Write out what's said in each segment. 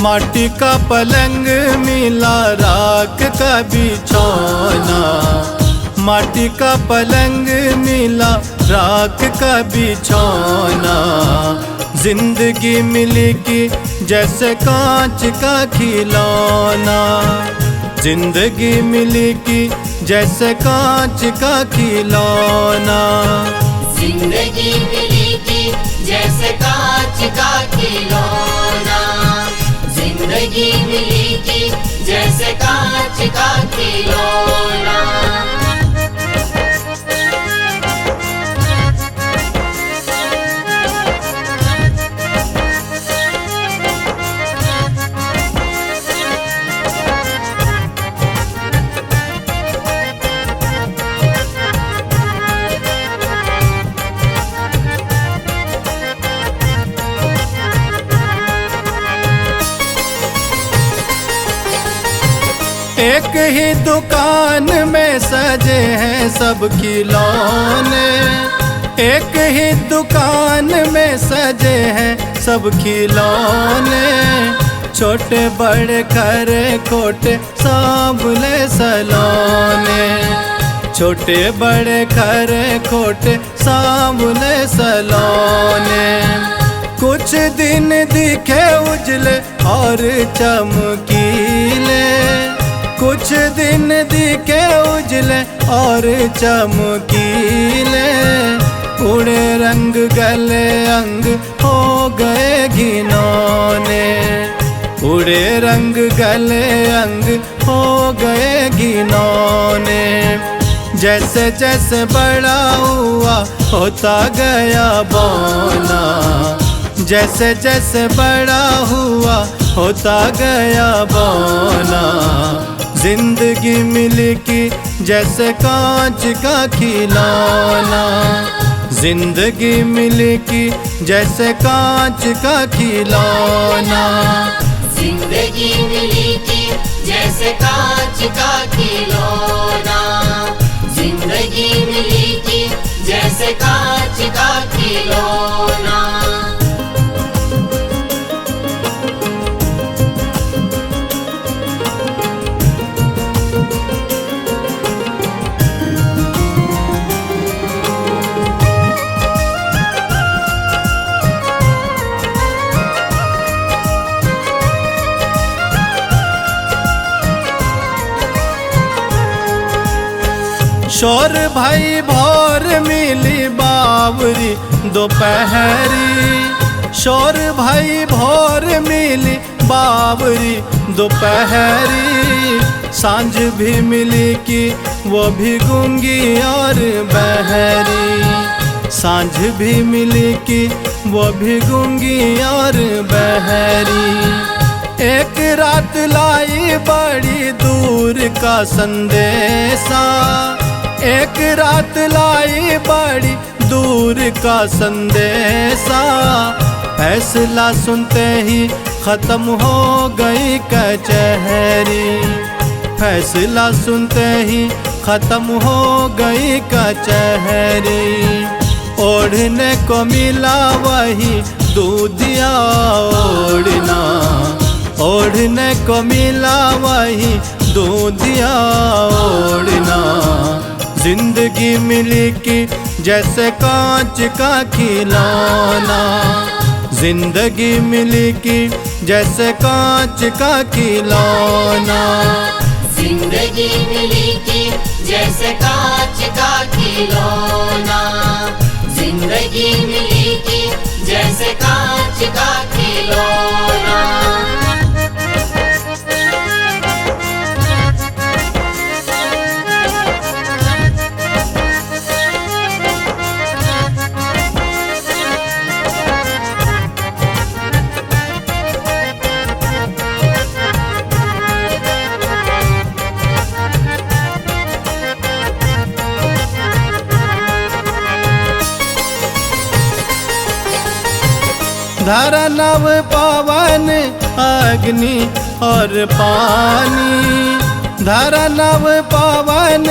माटी का पलंग मिला राख का बिछौना, माटी का पलंग मिला राख का बिछौना। जिंदगी मिली की जैसे कांच का खिलौना, जिंदगी मिली की जैसे कांच का खिलौना। जिंदगी मिली की जैसे कांच का खिलौना, जिंदगी मिली की जैसे कांच का खिलौना। एक ही दुकान में सजे हैं सब खिलौने, एक ही दुकान में सजे हैं सब खिलौने। छोटे बड़े खरे खोटे सांभले सलोने, छोटे बड़े खरे खोटे सांभले सलोने। कुछ दिन दिखे उजले और चमकीले, कुछ दिन दिखे उजले और चमकीले। उड़े रंग गले अंग हो गए घिनौने, उड़े रंग गले अंग हो गए घिनौने। जैसे जैसे बड़ा हुआ होता गया बौना, जैसे जैसे बड़ा हुआ होता गया बौना। जिंदगी मिली की जैसे कांच का खिलौना, जिंदगी मिली की जैसे कांच का खिलौना। जिंदगी मिली की जैसे कांच का खिलौना, जिंदगी मिली की जैसे कांच का खिलौना। शोर भाई भोर मिली बावरी दोपहरी, शोर भाई भोर मिली बावरी दोपहरी। सांझ भी मिली कि वो भी गूंगी और बहरी, सांझ भी मिली कि वो भी गूंगी और बहरी। एक रात लाई बड़ी दूर का संदेशा, एक रात लाई बड़ी दूर का संदेशा। फैसला सुनते ही खत्म हो गई कचहरी, फैसला सुनते ही खत्म हो गई कचहरी। ओढ़ने को मिला वही दूधिया ओढ़ना, ओढ़ने को मिला वही दूधिया ओढ़ना। जिंदगी मिली की जैसे कांच का खिलौना, जिंदगी मिली की जैसे कांच का खिलौना। जिंदगी मिली की जैसे कांच का खिलौना, जिंदगी मिली की जैसे कांच का खिलौना। धरा नव पवन अग्नि और पानी, धरा नव पवन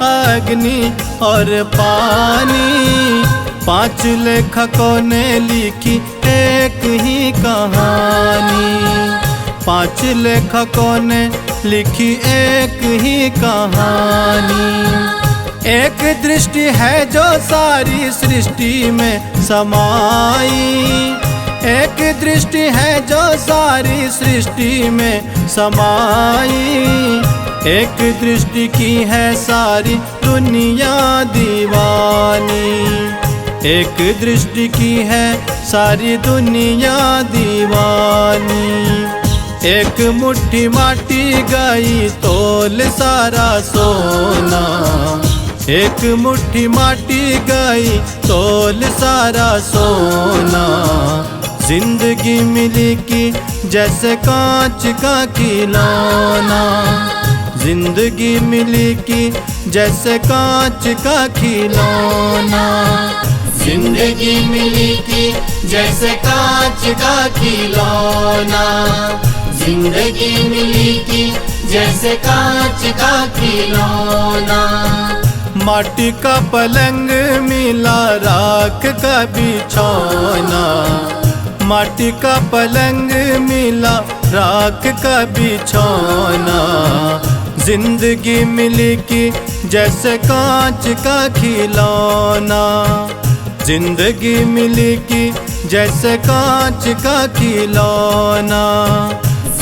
अग्नि और पानी। 5 लेखकों ने लिखी एक ही कहानी, 5 लेखकों ने लिखी एक ही कहानी। एक दृष्टि है जो सारी सृष्टि में समाई, एक दृष्टि है जो सारी सृष्टि में समाई। एक दृष्टि की है सारी दुनिया दीवानी, एक दृष्टि की है सारी दुनिया दीवानी। एक मुट्ठी माटी गई तोल सारा सोना, एक मुट्ठी माटी गई तोल सारा सोना। जिंदगी मिली की जैसे कांच का खिलौना, जिंदगी मिली की जैसे कांच का खिलौना। जिंदगी मिली की जैसे कांच का खिलौना, जिंदगी मिली की जैसे कांच का खिलौना। माटी का पलंग मिला राख का बिछौना, माटी का पलंग मिला राख का बिछौना। जिंदगी मिली की जैसे कांच का खिलौना, जिंदगी मिली की जैसे कांच का खिलौना।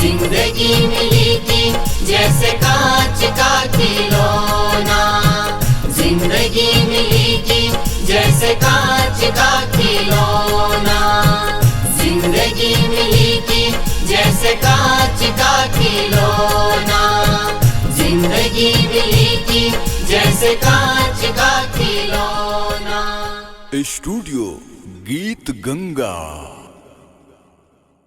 जिंदगी मिली की जैसे कांच का खिलौना, जिंदगी मिली की जैसे कांच का खिलौना। जिंदगी मिली की जैसे कांच का खिलौना, जिंदगी मिली की जैसे कांच का खिलौना। स्टूडियो गीत गंगा।